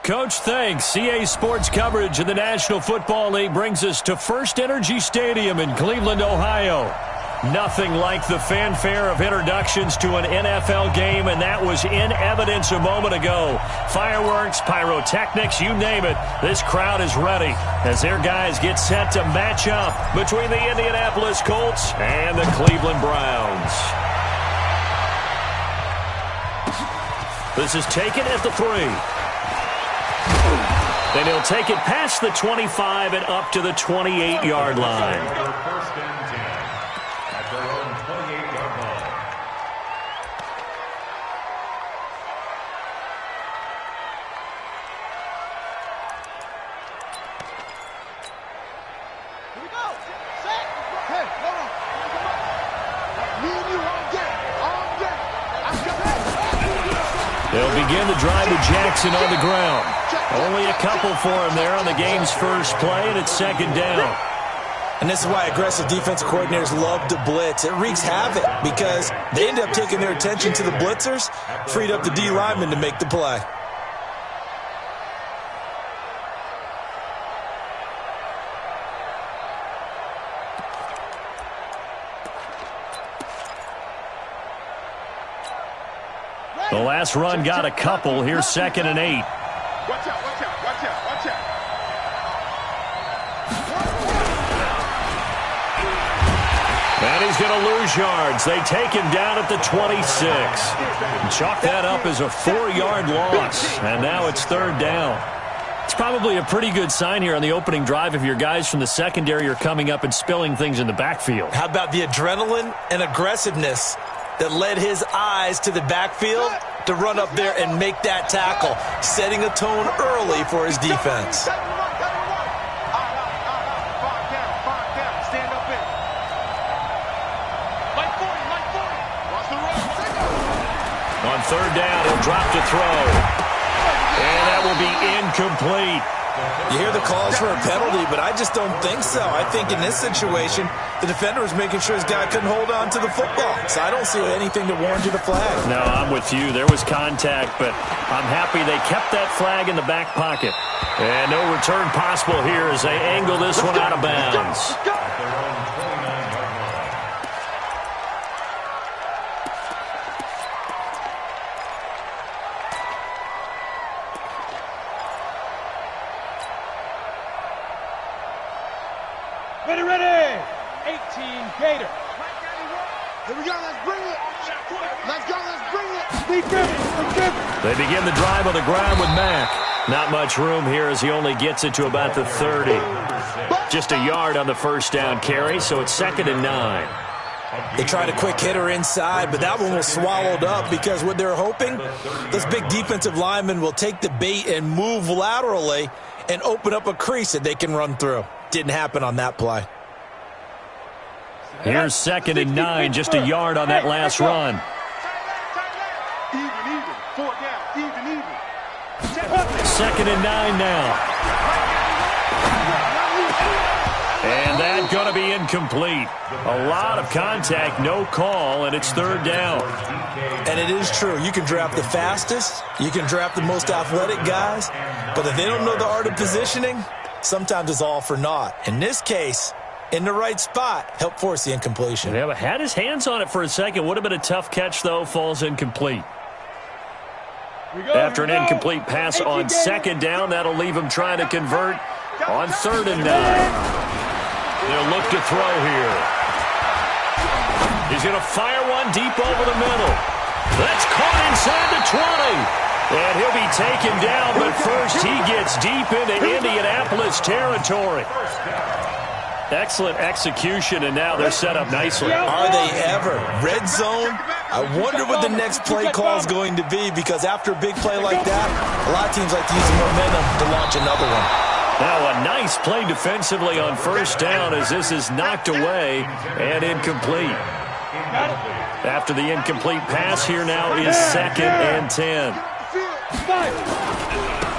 Coach, thanks. CA Sports coverage of the National Football League brings us to First Energy Stadium in Cleveland, Ohio. Nothing like the fanfare of introductions to an NFL game, and that was in evidence a moment ago. Fireworks, pyrotechnics, you name it. This crowd is ready as their guys get set to match up between the Indianapolis Colts and the Cleveland Browns. This is taken at the 3. Then he'll take it past the 25 and up to the 28-yard line. First and 10 at their own 28-yard line. Here we go. Set. Hey, hold on. Me and you all day. All day. They'll begin the drive with Jackson on the ground. Only a couple for him there on the game's first play, and it's second down. And this is why aggressive defensive coordinators love to blitz. It wreaks havoc because they end up taking their attention to the blitzers, freed up the D lineman to make the play. The last run got a couple. Here's second and 8. Watch out, watch out, watch out, watch out. And he's going to lose yards. They take him down at the 26. And chalk that up as a 4-yard loss. And now it's third down. It's probably a pretty good sign here on the opening drive if your guys from the secondary are coming up and spilling things in the backfield. How about the adrenaline and aggressiveness that led his eyes to the backfield to run up there and make that tackle, setting a tone early for his defense. On third down, he'll drop to throw. And that will be incomplete. You hear the calls for a penalty, but I just don't think so. I think in this situation, the defender was making sure his guy couldn't hold on to the football. So I don't see anything to warrant you the flag. No, I'm with you. There was contact, but I'm happy they kept that flag in the back pocket. And no return possible here as they angle this one out of bounds. Ready, ready. 18 Gator. Here we go, let's bring it. Let's go, let's bring it. Defense. They begin the drive on the ground with Mack. Not much room here as he only gets it to about the 30. Just a yard on the first down carry, so it's second and 9. They tried a quick hitter inside, but that one was swallowed up because what they're hoping, this big defensive lineman will take the bait and move laterally and open up a crease that they can run through. Didn't happen on that play. Here's second and 9, just a yard on that last run. Even. 4 down, even. Second and 9 now. And that's going to be incomplete. A lot of contact, no call, and it's third down. And it is true. You can draft the fastest. You can draft the most athletic guys. But if they don't know the art of positioning, sometimes it's all for naught. In this case, in the right spot, help force the incompletion. Yeah, but had his hands on it for a second. Would have been a tough catch, though. Falls incomplete. After an incomplete pass on second down, that'll leave him trying to convert on third and 9. They'll look to throw here. He's going to fire one deep over the middle. That's caught inside the 20. And he'll be taken down, but first he gets deep into Indianapolis territory. Excellent execution, and now they're set up nicely. Are they ever? Red zone? I wonder what the next play call is going to be, because after a big play like that, a lot of teams like to use the momentum to launch another one. Now a nice play defensively on first down as this is knocked away and incomplete. After the incomplete pass, here now is second and 10.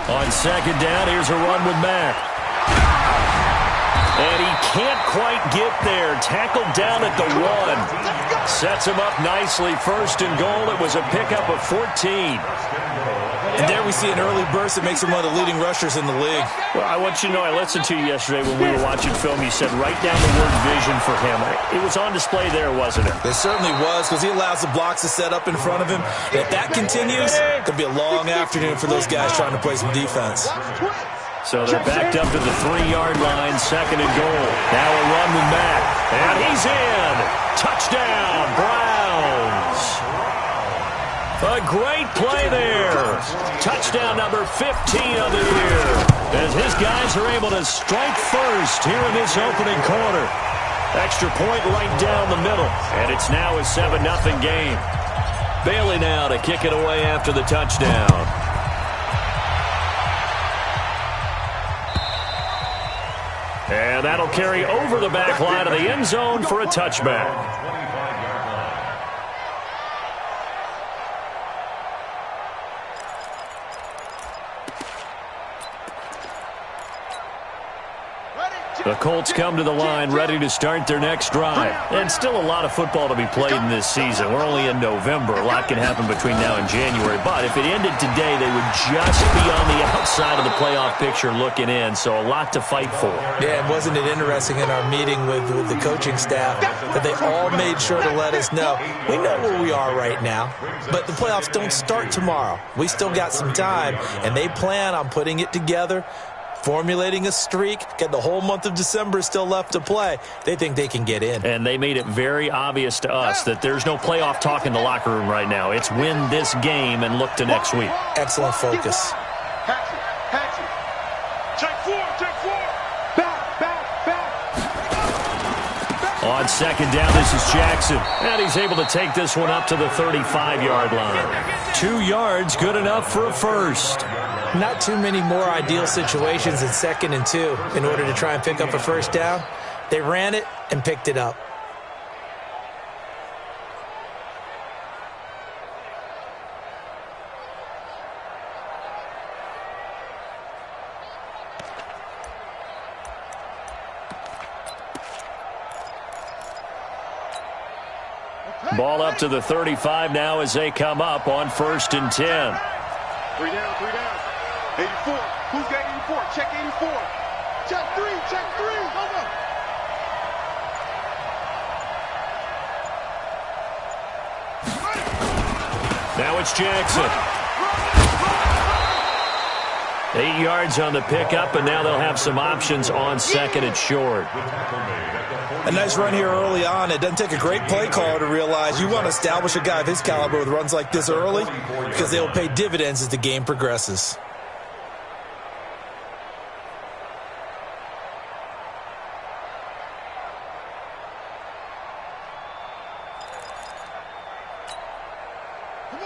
On second down, here's a run with Mack. And he can't quite get there. Tackled down at the 1. Sets him up nicely. First and goal. It was a pickup of 14. And there we see an early burst that makes him one of the leading rushers in the league. Well, I want you to know, I listened to you yesterday when we were watching film. You said right down the word vision for him. It was on display there, wasn't it? It certainly was, because he allows the blocks to set up in front of him. And if that continues, it could be a long afternoon for those guys trying to play some defense. So they're backed up to the 3-yard line, second and goal. Now a run with Mack. And he's in. Touchdown, Browns. A great play there. Touchdown number 15 of the year. As his guys are able to strike first here in this opening quarter. Extra point right down the middle. And it's now a 7-0 game. Bailey now to kick it away after the touchdown. And that'll carry over the back line of the end zone for a touchback. The Colts come to the line ready to start their next drive. And still a lot of football to be played in this season. We're only in November. A lot can happen between now and January. But if it ended today, they would just be on the outside of the playoff picture looking in. So a lot to fight for. Yeah, and wasn't it interesting in our meeting with the coaching staff that they all made sure to let us know, we know where we are right now, but the playoffs don't start tomorrow. We still got some time, and they plan on putting it together, formulating a streak, get the whole month of December still left to play. They think they can get in. And they made it very obvious to us that there's no playoff talk in the locker room right now. It's win this game and look to next week. Excellent focus. On second down, this is Jackson. And he's able to take this one up to the 35-yard line. 2 yards, good enough for a first. Not too many more ideal situations in 2nd and 2 in order to try and pick up a first down. They ran it and picked it up. Ball up to the 35 now as they come up on 1st and 10. 3 down, 3 down. 84. Who's got 84? Check 84. Check 3, check 3. Hold on. Now it's Jackson. 8 yards on the pickup, and now they'll have some options on 2nd and short. A nice run here early on. It doesn't take a great play caller to realize you want to establish a guy of his caliber with runs like this early because they will pay dividends as the game progresses.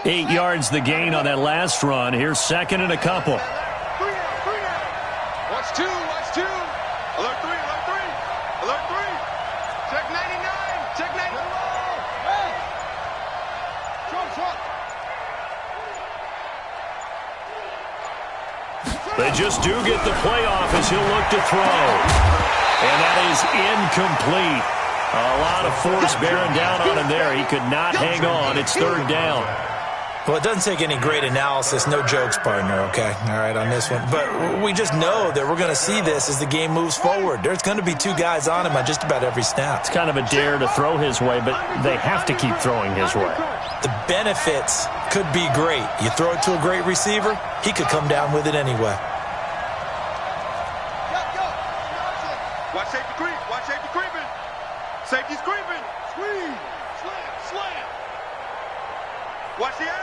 Eight yards the gain on that last run. Here's 2nd and a couple. Watch 2, watch 2. Alert 3, alert 3. Alert 3. Check 99, check 99. Hey! They just do get the playoff as he'll look to throw. And that is incomplete. A lot of force bearing down on him there. He could not hang on. It's 3rd down. Well, it doesn't take any great analysis. No jokes, partner, okay? All right, on this one. But we just know that we're going to see this as the game moves forward. There's going to be 2 guys on him on just about every snap. It's kind of a dare to throw his way, but they have to keep throwing his way. The benefits could be great. You throw it to a great receiver, he could come down with it anyway. Watch safety creep. Watch safety creeping. Safety's creeping. Squeeze. Slam. Slam. Watch the edge.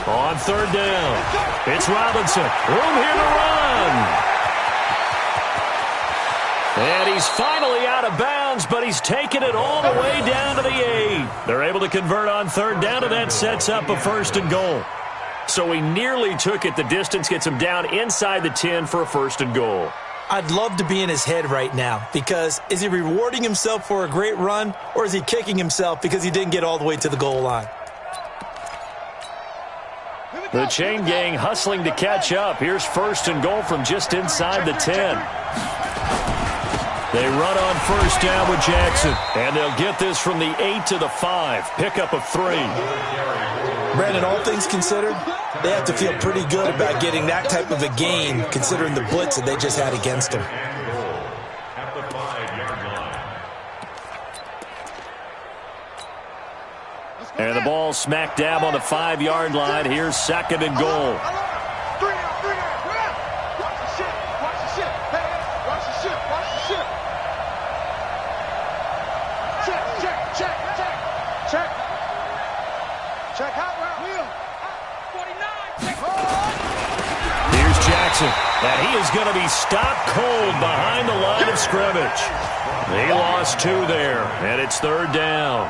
On 3rd down, it's Robinson. Room here to run. And he's finally out of bounds, but he's taken it all the way down to the 8. They're able to convert on 3rd down, and that sets up a 1st and goal. So he nearly took it the distance, gets him down inside the 10 for a 1st and goal. I'd love to be in his head right now because is he rewarding himself for a great run or is he kicking himself because he didn't get all the way to the goal line? The chain gang hustling to catch up. Here's 1st and goal from just inside the 10. They run on first down with Jackson, and they'll get this from the 8 to the 5. Pickup of 3. Brandon, all things considered, they have to feel pretty good about getting that type of a gain, considering the blitz that they just had against them. At the 5-yard line. And the ball smack dab on the 5-yard line. Here's 2nd and goal. Here's Jackson, and he is going to be stopped cold behind the line of scrimmage. He lost 2 there, and it's 3rd down.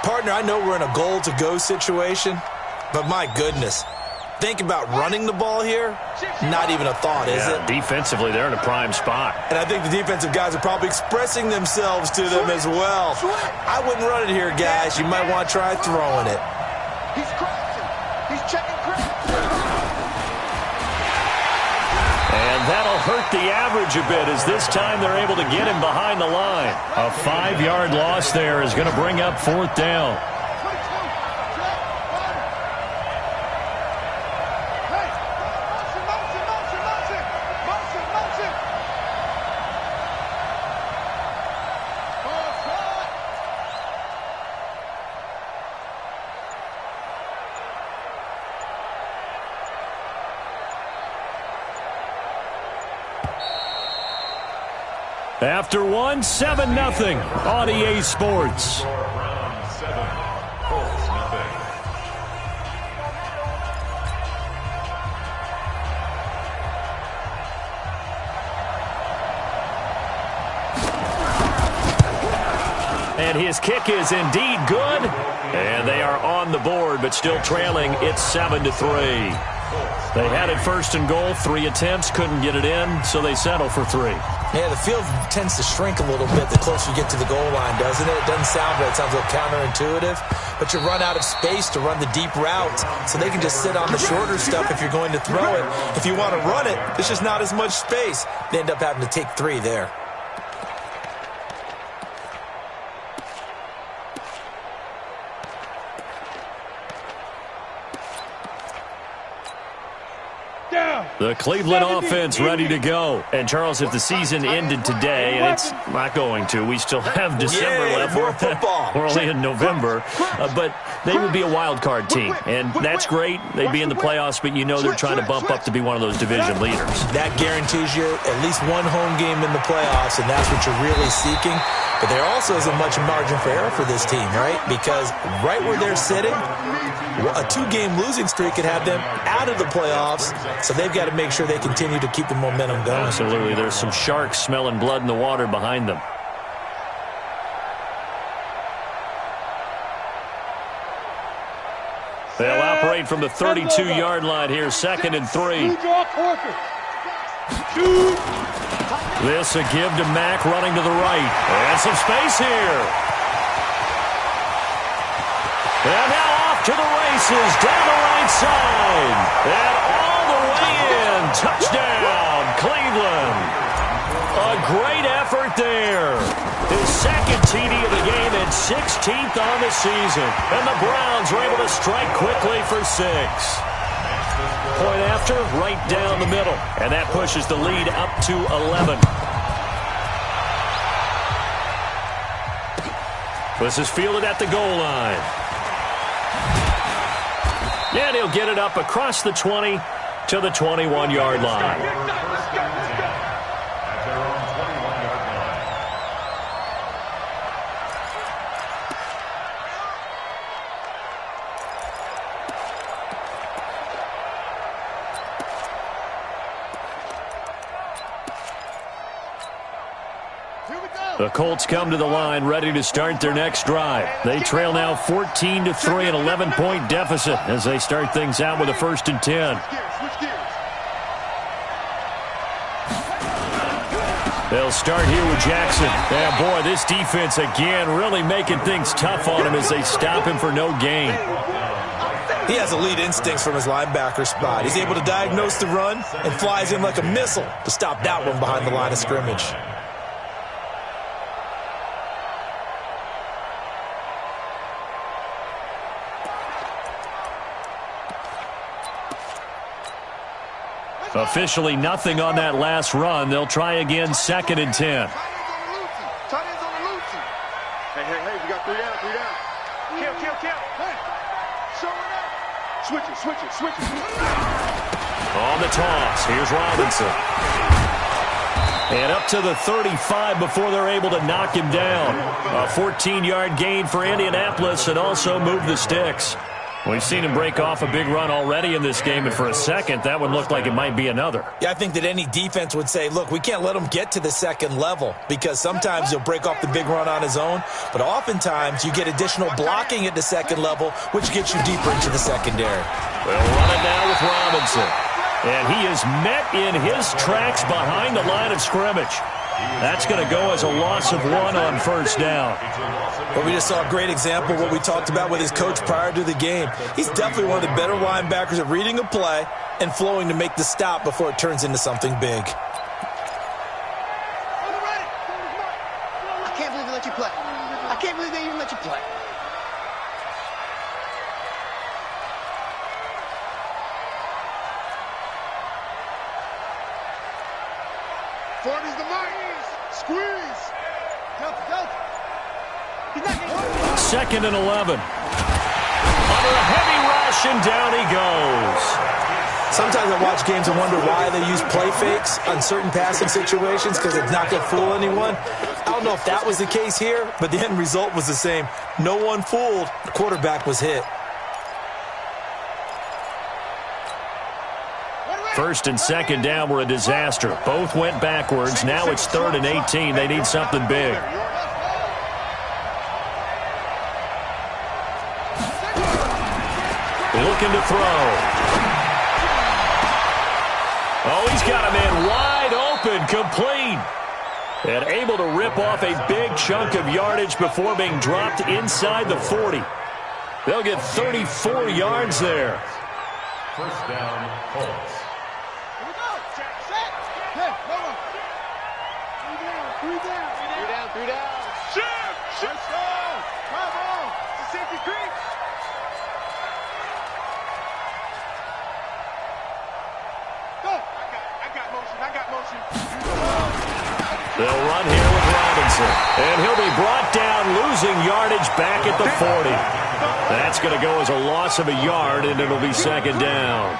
Partner, I know we're in a goal-to-go situation, but my goodness, think about running the ball here. Not even a thought, is it? Defensively, they're in a prime spot. And I think the defensive guys are probably expressing themselves to them as well. I wouldn't run it here, guys. You might want to try throwing it. He's crossing. He's checking crossing. And that'll hurt the average a bit as this time they're able to get him behind the line. A 5-yard loss there is going to bring up 4th down. After 1, 7-0 on EA Sports. Round 7. Colts, nothing. And his kick is indeed good. And they are on the board, but still trailing. It's 7-3. They had it 1st and goal, 3 attempts, couldn't get it in, so they settle for 3. Yeah, the field tends to shrink a little bit the closer you get to the goal line, doesn't it? It doesn't sound right. It sounds a little counterintuitive. But you run out of space to run the deep routes, so they can just sit on the shorter stuff if you're going to throw it. If you want to run it, there's just not as much space. They end up having to take 3 there. The Cleveland offense ready to go. And, Charles, if the season ended today, and it's not going to, we still have December left. More football. We're only in November. But they would be a wild card team, and that's great. They'd be in the playoffs, but you know they're trying to bump up to be one of those division leaders. That guarantees you at least 1 home game in the playoffs, and that's what you're really seeking. But there also isn't much margin for error for this team, right? Because right where they're sitting, a 2-game losing streak could have them out of the playoffs, so they've got to make sure they continue to keep the momentum going. Absolutely. There's some sharks smelling blood in the water behind them. They'll operate from the 32-yard line here, 2nd and 3. This a give to Mack running to the right. And some space here. And now off to the races down the right side. And all the way in. Touchdown, Cleveland. A great effort there. His 2nd TD of the game and 16th on the season. And the Browns were able to strike quickly for 6. Point after, right down the middle. And that pushes the lead up to 11. This is fielded at the goal line. And he'll get it up across the 20 to the 21-yard line. The Colts come to the line ready to start their next drive. They trail now 14-3, an 11-point deficit as they start things out with a 1st and 10. They'll start here with Jackson. Yeah, boy, this defense again really making things tough on him as they stop him for no gain. He has elite instincts from his linebacker spot. He's able to diagnose the run and flies in like a missile to stop that one behind the line of scrimmage. Officially nothing on that last run. They'll try again, 2nd and 10. Tight ends on the Lucy. Hey, we got 3 down, 3 down. Kill. Hey, show it up. Switch it. On the toss, here's Robinson. And up to the 35 before they're able to knock him down. A 14-yard gain for Indianapolis and also move the sticks. We've seen him break off a big run already in this game, and for a second, that one looked like it might be another. Yeah, I think that any defense would say, look, we can't let him get to the second level because sometimes he'll break off the big run on his own, but oftentimes you get additional blocking at the second level, which gets you deeper into the secondary. They'll run it now with Robinson. And he is met in his tracks behind the line of scrimmage. That's going to go as a loss of 1 on first down. Well, we just saw a great example of what we talked about with his coach prior to the game. He's definitely one of the better linebackers at reading a play and flowing to make the stop before it turns into something big. I can't believe they let you play. I can't believe they even let you play. Forty's the mark. Squeeze. Delta. He's not getting 2nd and 11. Under a heavy rush, and down he goes. Sometimes I watch games and wonder why they use play fakes on certain passing situations because it's not going to fool anyone. I don't know if that was the case here, but the end result was the same. No one fooled. The quarterback was hit. 1st and 2nd down were a disaster. Both went backwards. Now it's 3rd and 18. They need something big. Looking to throw. Oh, he's got a man wide open, complete. And able to rip off a big chunk of yardage before being dropped inside the 40. They'll get 34 yards there. First down, Colts. Three down. Shift. Let's go. Come on. It's a safety creep. Go. I got motion. They'll run here with Robinson. And he'll be brought down, losing yardage back at the 40. That's going to go as a loss of a yard, and it'll be 2nd down.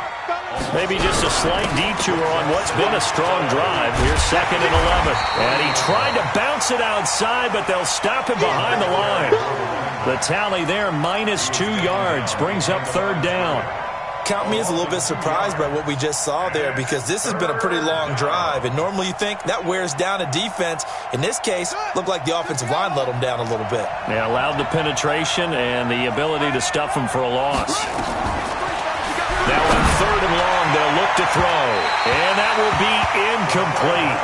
Maybe just a slight detour on what's been a strong drive. Here's 2nd and 11. And he tried to bounce it outside, but they'll stop him behind the line. The tally there, -2 yards, brings up 3rd down. Count me as a little bit surprised by what we just saw there because this has been a pretty long drive, and normally you think that wears down a defense. In this case, looked like the offensive line let them down a little bit. Yeah, allowed the penetration and the ability to stuff them for a loss. Now on 3rd and long, they'll look to throw. And that will be incomplete.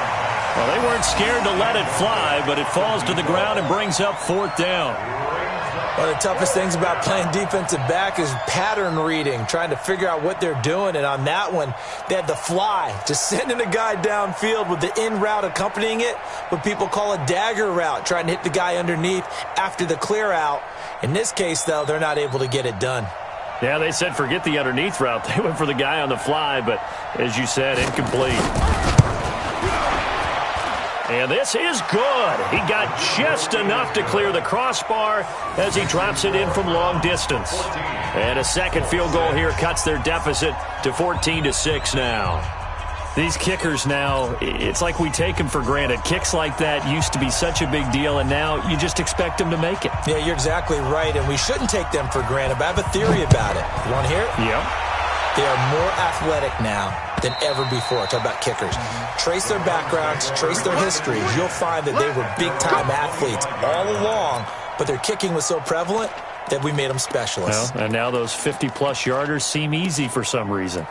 Well, they weren't scared to let it fly, but it falls to the ground and brings up 4th down. One of the toughest things about playing defensive back is pattern reading, trying to figure out what they're doing. And on that one, they had the fly, just sending a guy downfield with the in route accompanying it, what people call a dagger route, trying to hit the guy underneath after the clear out. In this case, though, they're not able to get it done. Yeah, they said forget the underneath route. They went for the guy on the fly, but as you said, incomplete. And this is good. He got just enough to clear the crossbar as he drops it in from long distance. And a 2nd field goal here cuts their deficit to 14-6 now. These kickers now, it's like we take them for granted. Kicks like that used to be such a big deal, and now you just expect them to make it. Yeah, you're exactly right, and we shouldn't take them for granted, but I have a theory about it. You want to hear it? Yep. They are more athletic now than ever before. Talk about kickers. Trace their backgrounds, trace their histories. You'll find that they were big-time athletes all along, but their kicking was so prevalent that we made them specialists. Well, and now those 50-plus yarders seem easy for some reason.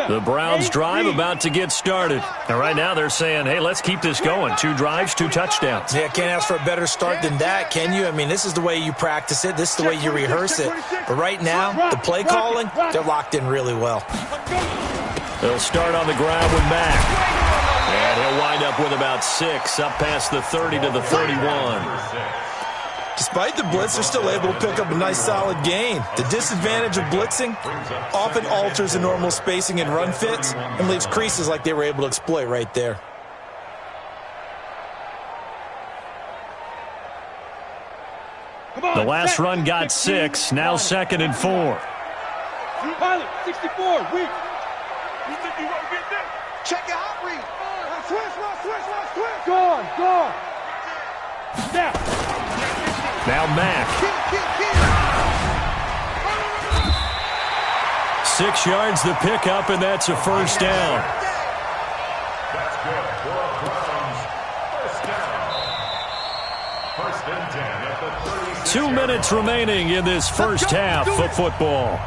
The Browns drive about to get started. And right now they're saying, hey, let's keep this going. 2 drives, 2 touchdowns. Yeah, can't ask for a better start than that, can you? I mean, this is the way you practice it. This is the way you rehearse it. But right now, the play calling, they're locked in really well. They'll start on the ground with Mack. And he'll wind up with about 6, up past the 30 to the 31. Despite the blitz, they're still able to pick up a nice solid gain. The disadvantage of blitzing often alters the normal spacing and run fits and leaves creases like they were able to exploit right there. The last run got 6, now 2nd and 4. Pilot, 64, weak. Check your hot read. Switch. Gone. Snap. Now Mack. 6 yards the pickup, and that's a first down. That's good for a Browns first down. First and 10 at the 36. 2 minutes remaining in this first half of football.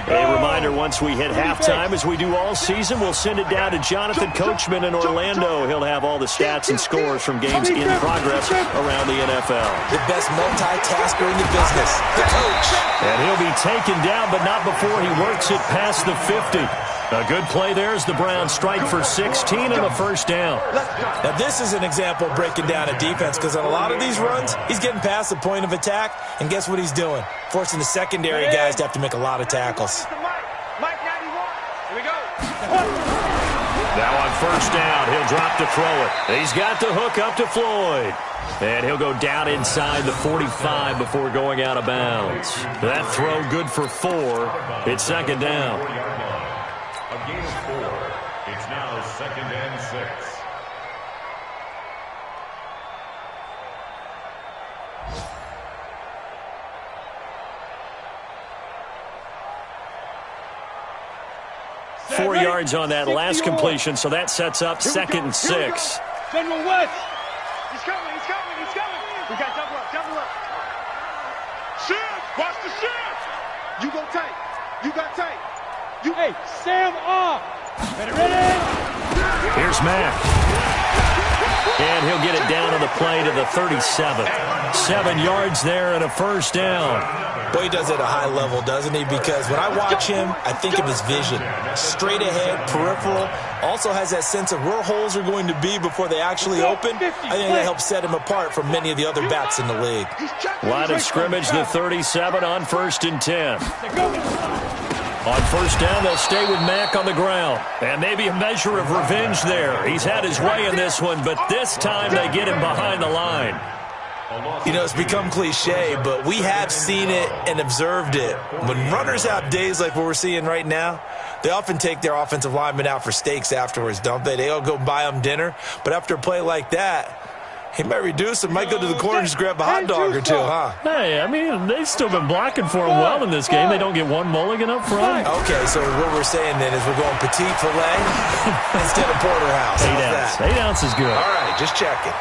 A reminder, once we hit halftime, as we do all season, we'll send it down to Jonathan Coachman in Orlando. He'll have all the stats and scores from games in progress around the NFL. The best multitasker in the business, the coach. And he'll be taken down, but not before he works it past the 50. A good play there as the Browns strike for 16 and a first down. Now, this is an example of breaking down a defense, because on a lot of these runs, he's getting past the point of attack, and guess what he's doing? Forcing the secondary guys to have to make a lot of tackles. Mike 91. Here we go. Now on first down, he'll drop to throw it. He's got the hook up to Floyd. And he'll go down inside the 45 before going out of bounds. That throw good for 4. It's second down. A gain of 4. It's now 2nd and 6. Four yards on that last completion, so that sets up 2nd and 6. General West. He's coming. We got double up. Shift. Watch the shift. You go tight. You got tight. Hey, Sam off. Ready? Here's Mack. And he'll get it down on the play to the 37. 7 yards there and a first down. Boy, he does it at a high level, doesn't he? Because when I watch him, I think of his vision. Straight ahead, peripheral. Also has that sense of where holes are going to be before they actually open. I think that helps set him apart from many of the other backs in the league. Line of scrimmage, the 37 on 1st and 10. On first down, they'll stay with Mack on the ground. And maybe a measure of revenge there. He's had his way in this one, but this time they get him behind the line. You know, it's become cliche, but we have seen it and observed it. When runners have days like what we're seeing right now, they often take their offensive linemen out for steaks afterwards, don't they? They all go buy them dinner. But after a play like that, he might reduce it, might go to the corner and just grab a hot dog or two, huh? Hey, I mean, they've still been blocking for him well in this game. They don't get one mulligan up front. Okay, so what we're saying then is we're going petite filet instead of porterhouse. 8 ounce. 8 ounce is good. All right, just checking.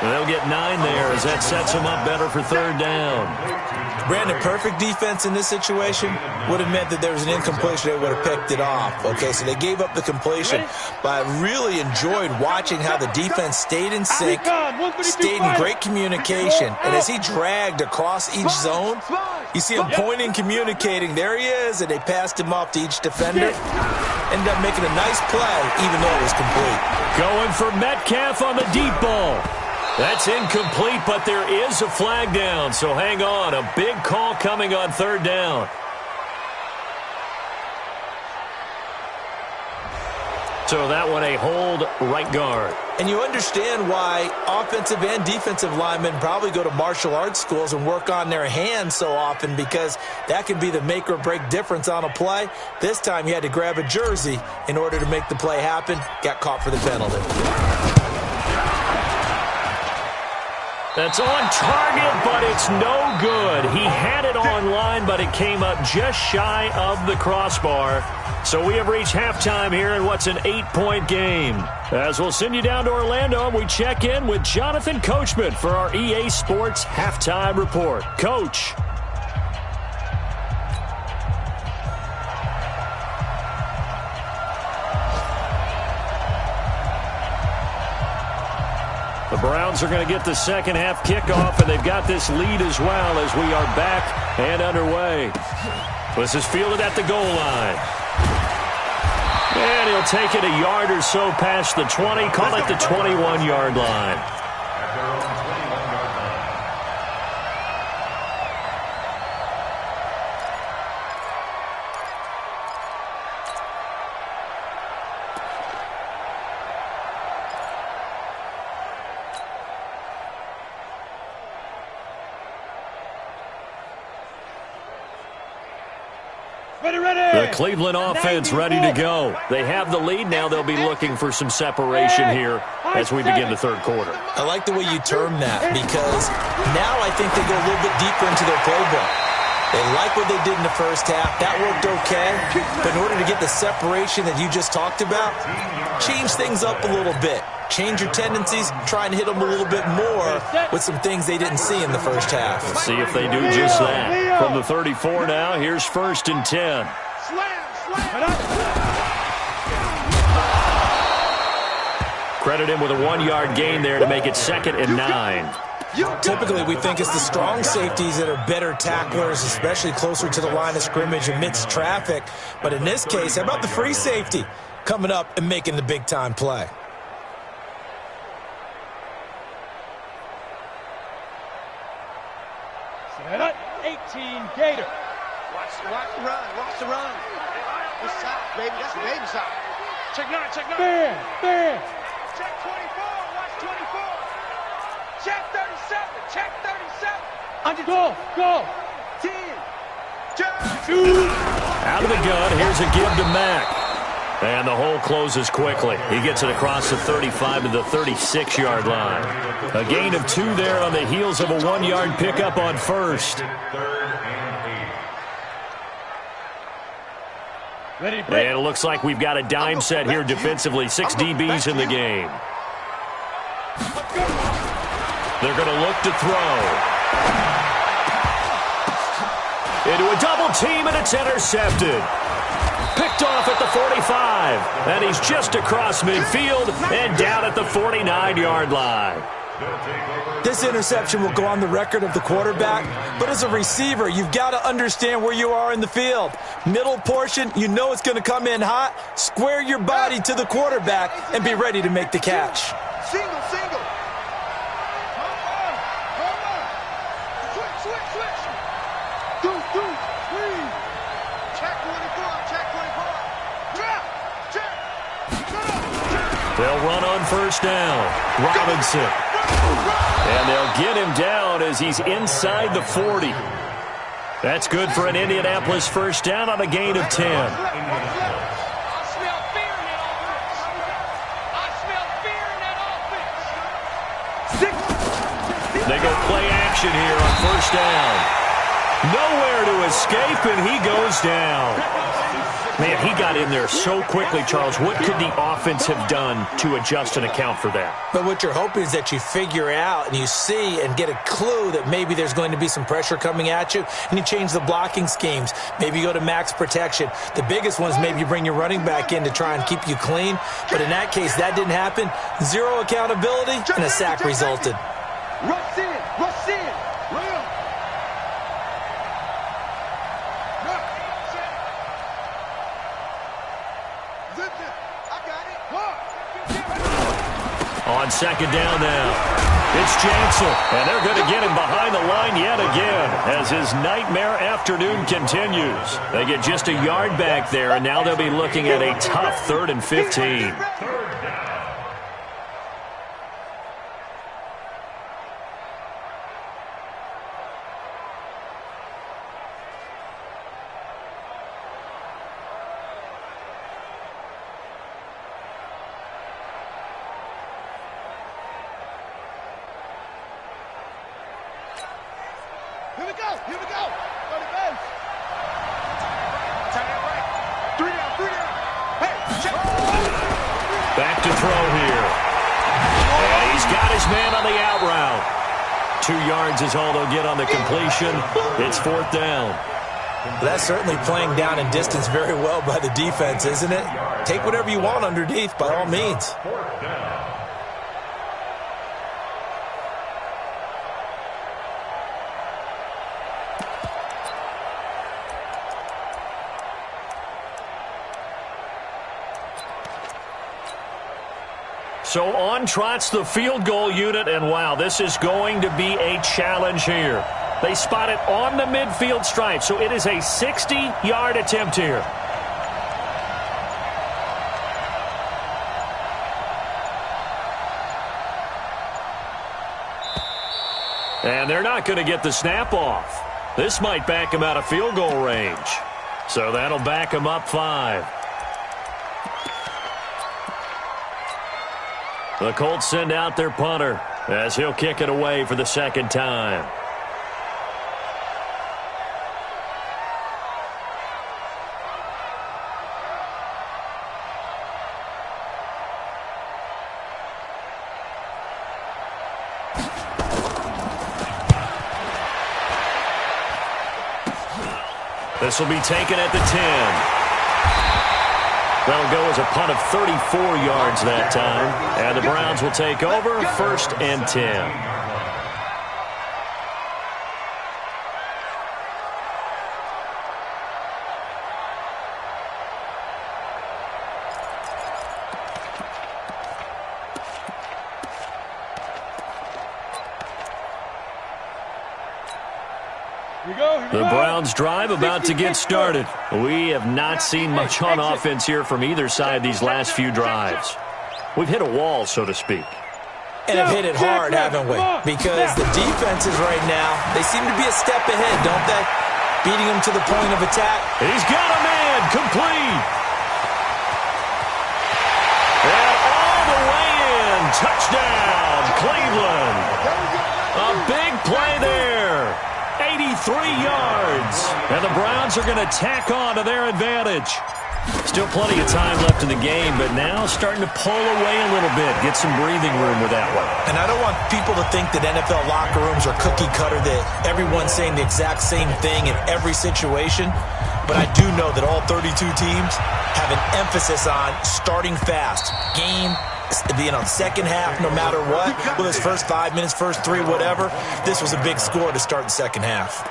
They'll get 9 there as that sets them up better for third down. Brandon, perfect defense in this situation would have meant that there was an incompletion. They would have picked it off. Okay, so they gave up the completion. But I really enjoyed watching how the defense stayed in sync, stayed in great communication. And as he dragged across each zone, you see him pointing, communicating. There he is, and they passed him off to each defender. Ended up making a nice play, even though it was complete. Going for Metcalf on the deep ball. That's incomplete, but there is a flag down, so hang on. A big call coming on third down. So that one a hold right guard. And you understand why offensive and defensive linemen probably go to martial arts schools and work on their hands so often, because that can be the make or break difference on a play. This time he had to grab a jersey in order to make the play happen. Got caught for the penalty. That's on target, but it's no good. He had it on line, but it came up just shy of the crossbar. So we have reached halftime here in what's an 8-point game. As we'll send you down to Orlando, we check in with Jonathan Coachman for our EA Sports Halftime Report. Coach. The Browns are going to get the second half kickoff, and they've got this lead as well as we are back and underway. This is fielded at the goal line. And he'll take it a yard or so past the 20, call it the 21-yard line. The Cleveland offense ready to go. They have the lead. Now they'll be looking for some separation here as we begin the third quarter. I like the way you term that, because now I think they go a little bit deeper into their playbook. They like what they did in the first half. That worked okay. But in order to get the separation that you just talked about, change things up a little bit. Change your tendencies, try and hit them a little bit more with some things they didn't see in the first half. Let's see if they do just that. From the 34 now, here's 1st and 10. Credit him with a 1-yard gain there to make it 2nd and 9. Typically, we think it's the strong safeties that are better tacklers, especially closer to the line of scrimmage amidst traffic. But in this case, how about the free safety coming up and making the big-time play? Set up, 18, Gator. Watch the run. Watch the run. This side, baby. That's the baby side. Check 9. Check 9. Bam. Check 24. Watch 24. Check 37. Check 37. Go. 10. Check. Out of the gun, here's a give to Mack. And the hole closes quickly. He gets it across the 35 to the 36-yard line. A gain of 2 there on the heels of a 1-yard pickup on 1st. And it looks like we've got a dime set here defensively. 6 DBs in the game. They're going to look to throw. Into a double team, and it's intercepted. Picked off at the 45. And he's just across midfield and down at the 49-yard line. This interception will go on the record of the quarterback, but as a receiver, you've got to understand where you are in the field. Middle portion, you know it's going to come in hot. Square your body to the quarterback and be ready to make the catch. Single. Switch. Do. Squeeze. Check 24. Check. They'll run on 1st down. Robinson. And they'll get him down as he's inside the 40. That's good for an Indianapolis 1st down on a gain of 10. They go play action here on 1st down. Nowhere to escape, and he goes down. Man, he got in there so quickly, Charles. What could the offense have done to adjust and account for that? But what you're hoping is that you figure out and you see and get a clue that maybe there's going to be some pressure coming at you, and you change the blocking schemes. Maybe you go to max protection. The biggest one is maybe you bring your running back in to try and keep you clean. But in that case, that didn't happen. 0 accountability, and a sack resulted. Rush in. On 2nd down now, it's Jansel, and they're going to get him behind the line yet again as his nightmare afternoon continues. They get just a yard back there, and now they'll be looking at a tough 3rd and 15. Here we go. Go to base. Turn it right. 3 down. Hey, check. Back to throw here. And he's got his man on the out route. 2 yards is all they'll get on the completion. It's 4th down. That's certainly playing down and distance very well by the defense, isn't it? Take whatever you want underneath, by all means. So on trots the field goal unit, and wow, this is going to be a challenge here. They spot it on the midfield stripe, so it is a 60-yard attempt here. And they're not going to get the snap off. This might back him out of field goal range. So that'll back him up 5. The Colts send out their punter as he'll kick it away for the second time. This will be taken at the 10. That'll go as a punt of 34 yards that time. And the Browns will take over 1st and 10. The Browns drive about to get started. We have not seen much on offense here from either side these last few drives. We've hit a wall, so to speak. And have hit it hard, haven't we? Because the defenses right now, they seem to be a step ahead, don't they? Beating them to the point of attack. He's got a man, complete. And all the way in, touchdown, Cleveland. A big play there. 83 yards. And the Browns are going to tack on to their advantage. Still plenty of time left in the game, but now starting to pull away a little bit. Get some breathing room with that one. And I don't want people to think that NFL locker rooms are cookie cutter, that everyone's saying the exact same thing in every situation. But I do know that all 32 teams have an emphasis on starting fast. Game, second half, no matter what. Well, this first 5 minutes, first 3, whatever. This was a big score to start the second half.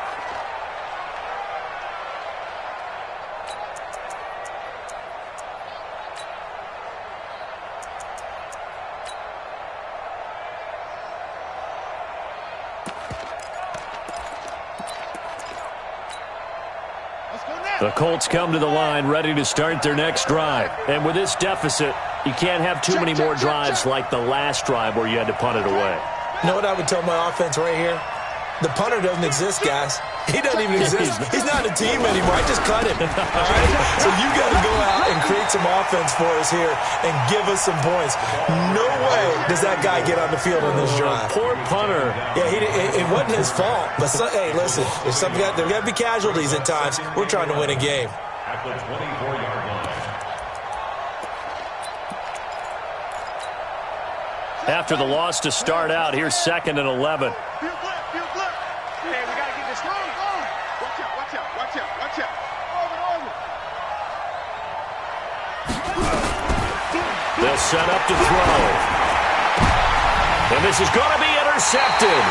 The Colts come to the line ready to start their next drive. And with this deficit, you can't have too many more drives like the last drive where you had to punt it away. You know what I would tell my offense right here? The punter doesn't exist, guys. He doesn't even exist. He's not a team anymore. I just cut him. All right? So you got to go out and create some offense for us here and give us some points. No way does that guy get on the field on this drive. Poor punter. Yeah, it wasn't his fault. But, hey, listen, if there got to be casualties at times. We're trying to win a game. At the 24-yard line. After the loss to start out, here's 2nd and 11. Field flip. Hey, we got to get this strong. Watch out. Over. They'll set up to throw. And this is going to be intercepted.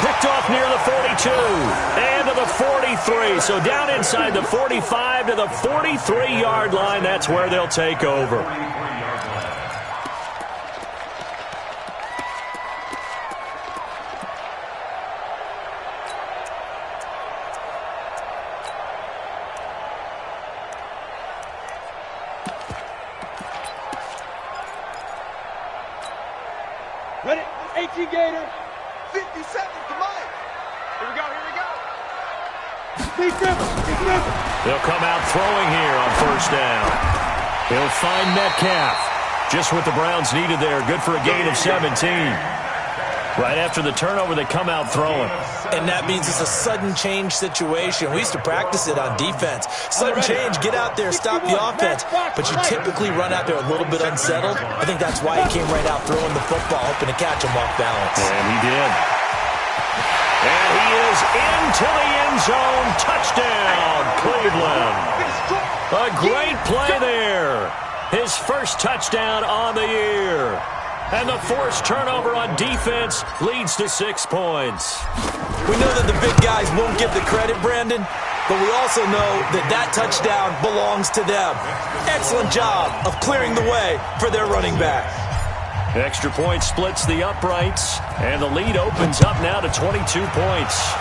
Picked off near the 42 and to the 43. So down inside the 45 to the 43-yard line. That's where they'll take over. Ready? 18 Gator. 50 seconds, come on. Here we go. Big dribble. They'll come out throwing here on 1st down. He'll find Metcalf. Just what the Browns needed there. Good for a gain of 17. Right after the turnover, they come out throwing. And that means it's a sudden change situation. We used to practice it on defense. Sudden change, get out there, stop the offense. But you typically run out there a little bit unsettled. I think that's why he came right out throwing the football, hoping to catch him off balance. And he did. And he is into the end zone. Touchdown, Cleveland. A great play there. His first touchdown on the year. And the forced turnover on defense leads to 6 points. We know that the big guys won't get the credit, Brandon, but we also know that that touchdown belongs to them. Excellent job of clearing the way for their running back. Extra point splits the uprights, and the lead opens up now to 22 points.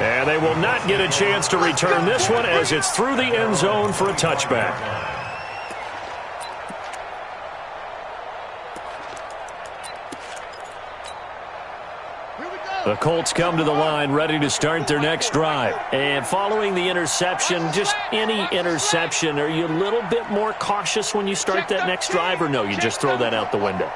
And they will not get a chance to return this one as it's through the end zone for a touchback. The Colts come to the line ready to start their next drive. And following the interception, just any interception, are you a little bit more cautious when you start that next drive, or no, you just throw that out the window?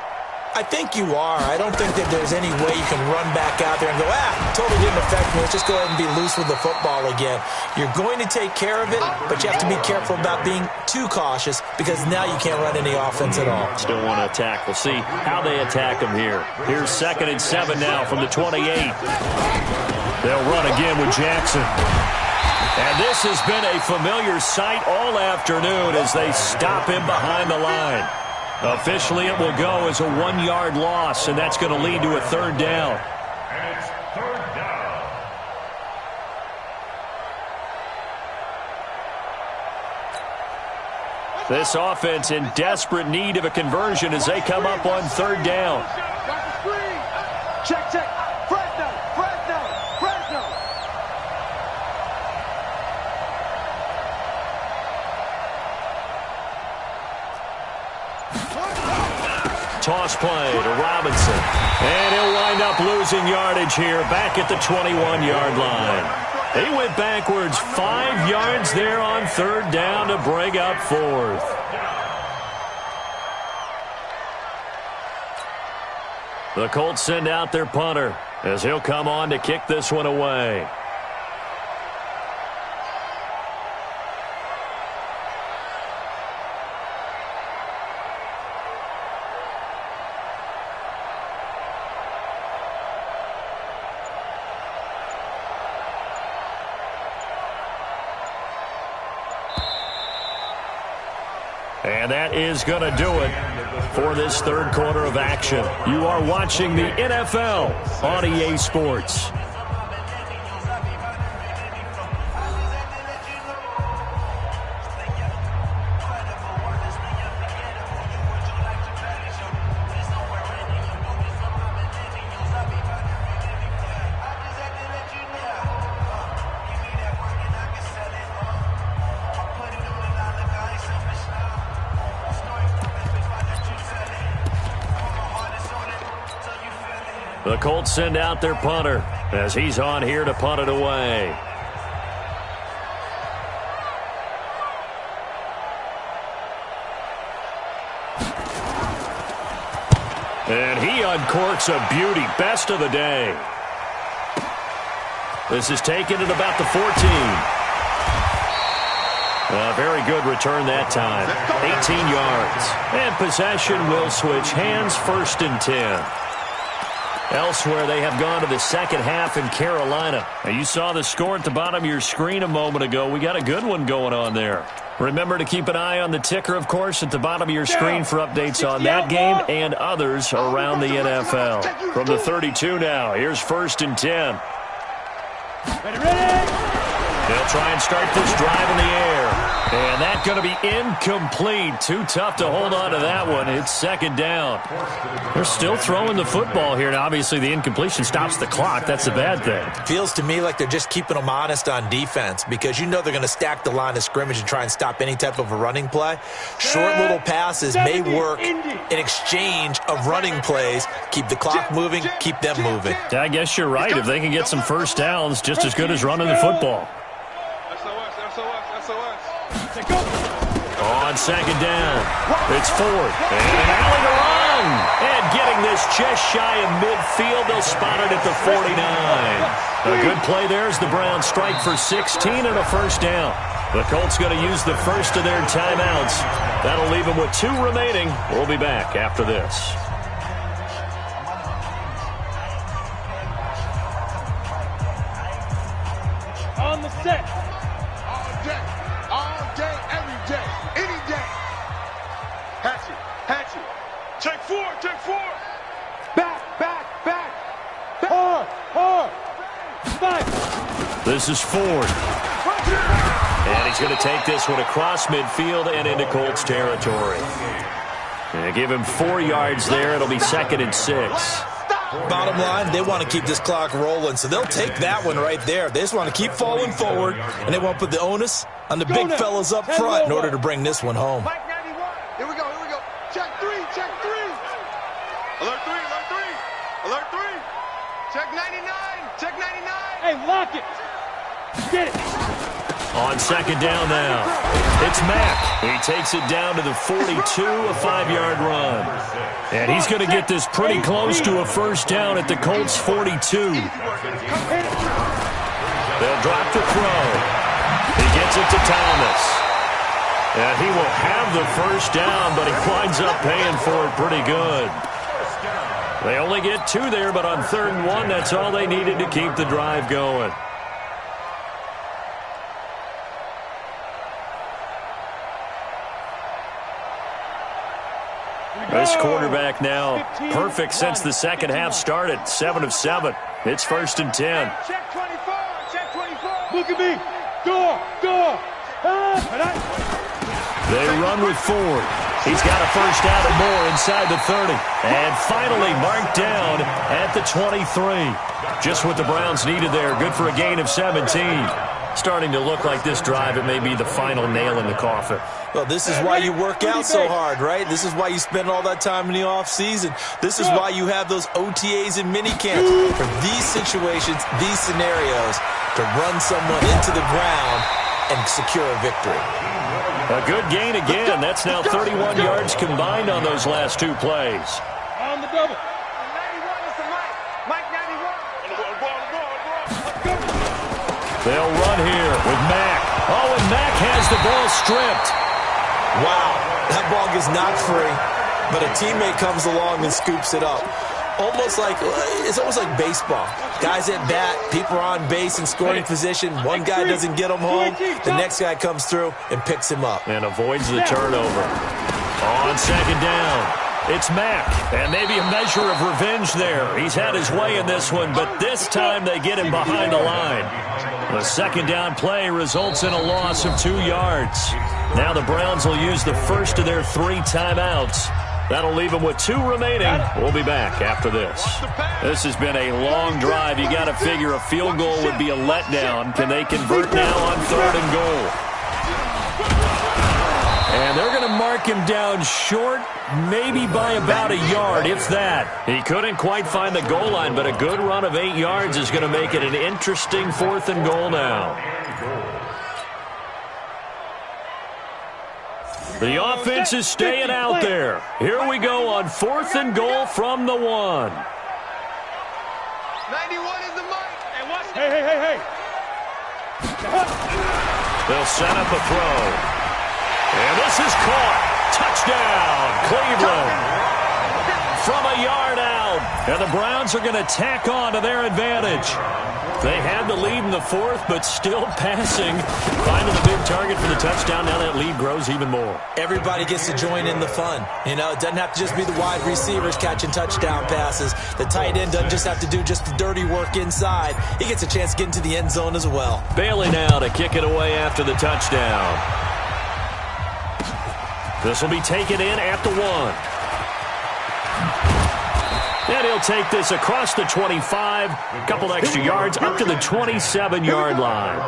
I think you are. I don't think that there's any way you can run back out there and go, totally didn't affect me. Let's just go ahead and be loose with the football again. You're going to take care of it, but you have to be careful about being too cautious because now you can't run any offense at all. Still want to attack. We'll see how they attack them here. Here's 2nd and 7 now from the 28. They'll run again with Jackson. And this has been a familiar sight all afternoon as they stop him behind the line. Officially, it will go as a 1-yard loss, and that's going to lead to a 3rd down. And it's 3rd down. This offense in desperate need of a conversion as they come up on 3rd down. Check, check. Fresno, Fresno, Fresno. Toss play to Robinson. And he'll wind up losing yardage here back at the 21-yard line. He went backwards 5 yards there on 3rd down to bring up 4th. The Colts send out their punter as he'll come on to kick this one away. And that is going to do it for this 3rd quarter of action. You are watching the NFL on EA Sports. The Colts send out their punter as he's on here to punt it away. And he uncorks a beauty. Best of the day. This is taken at about the 14. A very good return that time. 18 yards. And possession will switch hands, 1st and 10. Elsewhere, they have gone to the second half in Carolina. Now, you saw the score at the bottom of your screen a moment ago. We got a good one going on there. Remember to keep an eye on the ticker, of course, at the bottom of your screen for updates on that game and others around the NFL. From the 32 now, here's 1st and 10. Ready? They'll try and start this drive in the air. And that's going to be incomplete. Too tough to hold on to that one. It's 2nd down. They're still throwing the football here. And obviously, the incompletion stops the clock. That's a bad thing. Feels to me like they're just keeping them honest on defense because you know they're going to stack the line of scrimmage and try and stop any type of a running play. Short little passes may work in exchange of running plays. Keep the clock moving, keep them moving. I guess you're right. If they can get some 1st downs, just as good as running the football. On 2nd down, it's 4th, and an alley to run. And getting this just shy of midfield, they'll spot it at the 49. A good play there as the Browns strike for 16 and a 1st down. The Colts going to use the first of their timeouts. That'll leave them with 2 remaining. We'll be back after this. On the set. All day, every day, any day. Hatchet. Take 4. Back. Hard. Fight. This is Ford. And he He's going to take this one across midfield and into Colts territory. And give him 4 yards there. It'll be 2nd and 6. Bottom line, they want to keep this clock rolling, so they'll take that one right there. They just want to keep falling forward, and they want to put the onus on the big fellas up front in order to bring this one home. Here we go. Check 3. Alert 3. Alert 3. Check 99. Check 99. Hey, lock it. Get it. On 2nd down now, it's Mack. He takes it down to the 42, a 5-yard run. And he's going to get this pretty close to a first down at the Colts 42. They'll drop the throw. He gets it to Thomas. And he will have the first down, but he winds up paying for it pretty good. They only get 2 there, but on 3rd and 1, that's all they needed to keep the drive going. This quarterback now perfect since the second half started. 7 of 7. It's 1st and 10. Check 24. Check 24. Look at me. Door. They run with Ford. He's got a first down and more inside the 30. And finally marked down at the 23. Just what the Browns needed there. Good for a gain of 17. Starting to look like this drive, it may be the final nail in the coffin. Well, this is why you work out so hard, right? This is why you spend all that time in the offseason. This is why you have those OTAs and minicamps for these situations, these scenarios, to run someone into the ground and secure a victory. A good gain again. That's now 31 yards combined on those last 2 plays. On the double. 91 is the Mike 91. They'll run here with Mack. Oh, and Mack has the ball stripped. Wow, that ball gets knocked free, but a teammate comes along and scoops it up. It's almost like baseball. Guys at bat, people are on base in scoring position. One guy doesn't get him home. The next guy comes through and picks him up. And avoids the turnover. On 2nd down, it's Mack. And maybe a measure of revenge there. He's had his way in this one, but this time they get him behind the line. The 2nd down play results in a loss of 2 yards. Now the Browns will use the first of their 3 timeouts. That'll leave them with 2 remaining. We'll be back after this. This has been a long drive. You got to figure a field goal would be a letdown. Can they convert now on 3rd and goal? And they're going to mark him down short, maybe by about a yard, if that. He couldn't quite find the goal line, but a good run of 8 yards is going to make it an interesting 4th and goal now. The offense is staying out there. Here we go on 4th and goal from the 1. 91 is the Mike. Hey. They'll set up a throw. And this is caught. Touchdown, Cleveland. From a yard out. And the Browns are going to tack on to their advantage. They had the lead in the 4th, but still passing. Finding the big target for the touchdown. Now that lead grows even more. Everybody gets to join in the fun. You know, it doesn't have to just be the wide receivers catching touchdown passes. The tight end doesn't just have to do just the dirty work inside. He gets a chance to get into the end zone as well. Bailey now to kick it away after the touchdown. This will be taken in at the 1. And he'll take this across the 25, a couple extra yards up to the 27-yard line.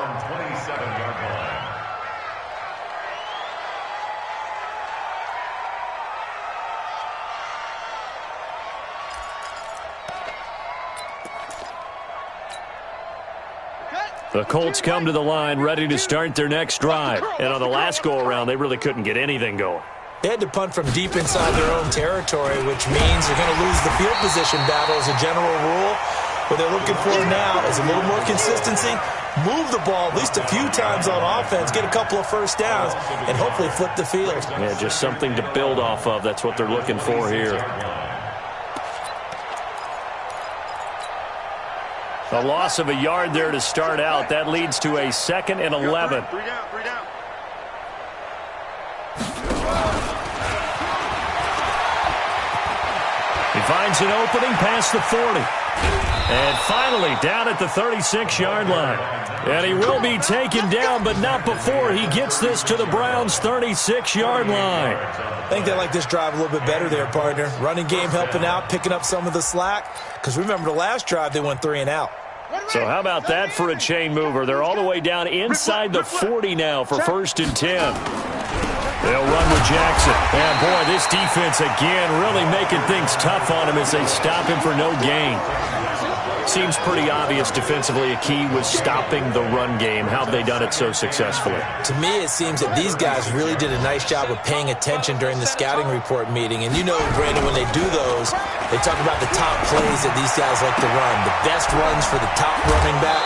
The Colts come to the line ready to start their next drive. And on the last go-around, they really couldn't get anything going. They had to punt from deep inside their own territory, which means they're going to lose the field position battle as a general rule. What they're looking for now is a little more consistency, move the ball at least a few times on offense, get a couple of first downs, and hopefully flip the field. Yeah, just something to build off of. That's what they're looking for here. A loss of a yard there to start out. That leads to a 2nd and 11. 3 down. He finds finds an opening past the 40. And finally down at the 36-yard line. And he will be taken down, but not before he gets this to the Browns' 36-yard line. I think they like this drive a little bit better there, partner. Running game helping out, picking up some of the slack. Because remember, the last drive they went 3 and out. So how about that for a chain mover? They're all the way down inside the 40 now for 1st and 10. They'll run with Jackson. And, boy, this defense, again, really making things tough on him as they stop him for no gain. Seems pretty obvious defensively a key was stopping the run game. How have they done it so successfully? To me, it seems that these guys really did a nice job of paying attention during the scouting report meeting. And you know, Brandon, when they do those, they talk about the top plays that these guys like to run. The best runs for the top running back,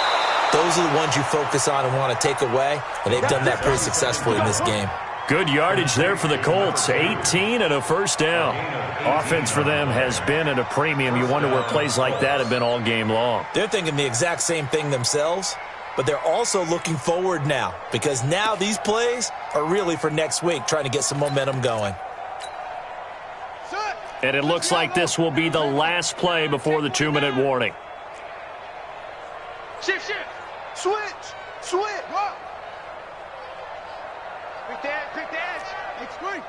those are the ones you focus on and want to take away. And they've done that pretty successfully in this game. Good yardage there for the Colts. 18 and a 1st down. Offense for them has been at a premium. You wonder where plays like that have been all game long. They're thinking the exact same thing themselves, but they're also looking forward now because now these plays are really for next week, trying to get some momentum going. And it looks like this will be the last play before the 2-minute warning. Shift, shift. Switch. Switch. What? Quick dash. X3.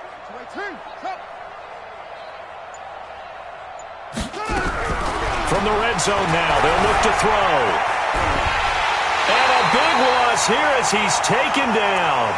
From the red zone now, they'll look to throw. And a big loss here as he's taken down.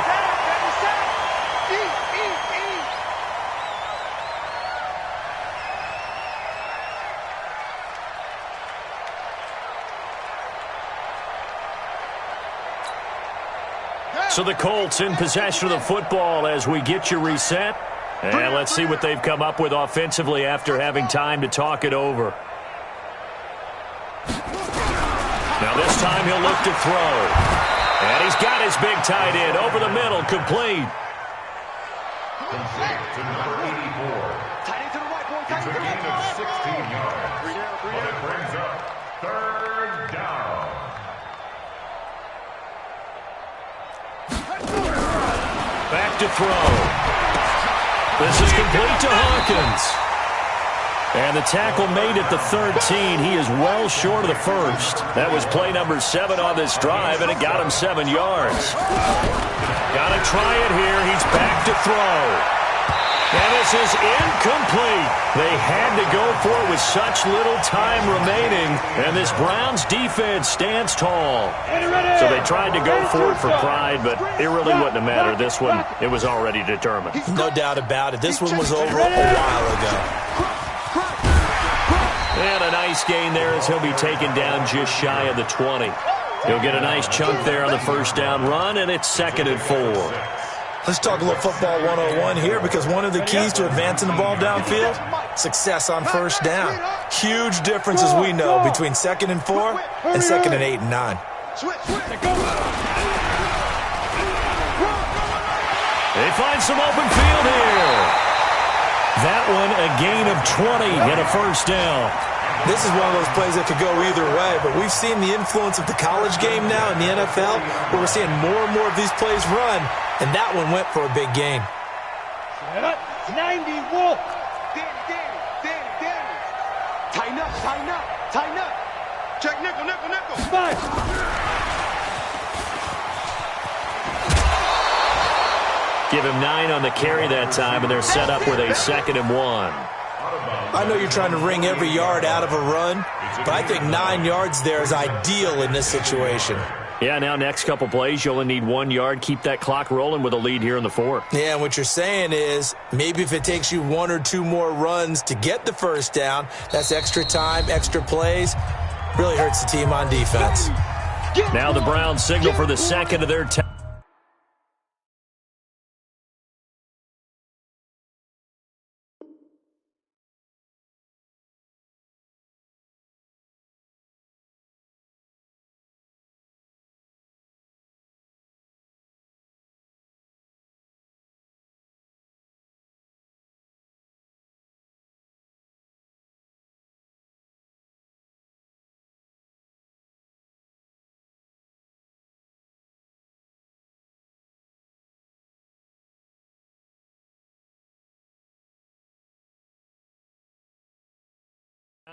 So the Colts in possession of the football as we get you reset. And let's see what they've come up with offensively after having time to talk it over. Now this time he'll look to throw. And he's got his big tight end over the middle, complete. Complete to number 84. Tight end to the right, boy. Tight It's a end to the right. gain of 16 yards. But it brings up 3rd down. Back to throw. This is complete to Hawkins. And the tackle made at the 13. He is well short of the first. That was play number 7 on this drive, and it got him 7 yards. Got to try it here. He's back to throw. And this is incomplete. They had to go for it with such little time remaining. And this Browns defense stands tall. So they tried to go for it for pride, but it really wouldn't have mattered. This one, it was already determined. No doubt about it. This one was over a while ago. And a nice gain there as he'll be taken down just shy of the 20. He'll get a nice chunk there on the 1st down run, and it's 2nd and 4. Let's talk a little football 101 here because one of the keys to advancing the ball downfield, success on 1st down. Huge difference, as we know, between 2nd and 4 and 2nd and 8 and 9. They find some open field here. That one a gain of 20 and a 1st down. This is one of those plays that could go either way, but we've seen the influence of the college game now in the NFL, where we're seeing more and more of these plays run, and that one went for a big gain. 90 Wolf. Danny. Tighten up. Check nickel. Five. Give him 9 on the carry that time, and they're set up with a 2nd and 1. I know you're trying to wring every yard out of a run, but I think 9 yards there is ideal in this situation. Yeah, now next couple plays, you only need 1 yard. Keep that clock rolling with a lead here in the 4th. Yeah, and what you're saying is maybe if it takes you 1 or 2 more runs to get the 1st down, that's extra time, extra plays. Really hurts the team on defense. Now the Browns signal for the 2nd of their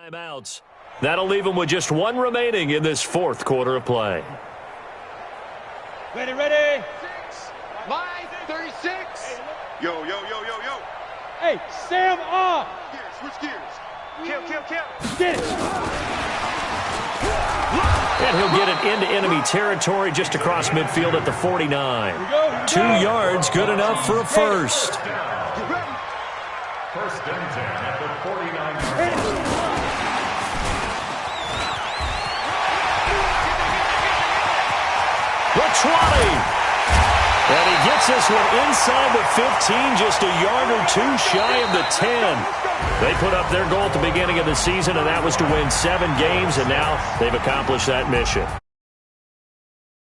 Timeouts. That'll leave them with just one remaining in this fourth quarter of play. Ready, ready. 5, 36. Yo, yo, yo, yo, yo. Hey, Sam off. Gears, switch gears. Kill. Get it. And he'll get it into enemy territory just across midfield at the 49. 2 yards, good enough for a first. First and 10 at the 49-yard line. The 20. And he gets this one inside the 15, just a yard or two shy of the 10. They put up their goal at the beginning of the season, and that was to win 7 games, and now they've accomplished that mission.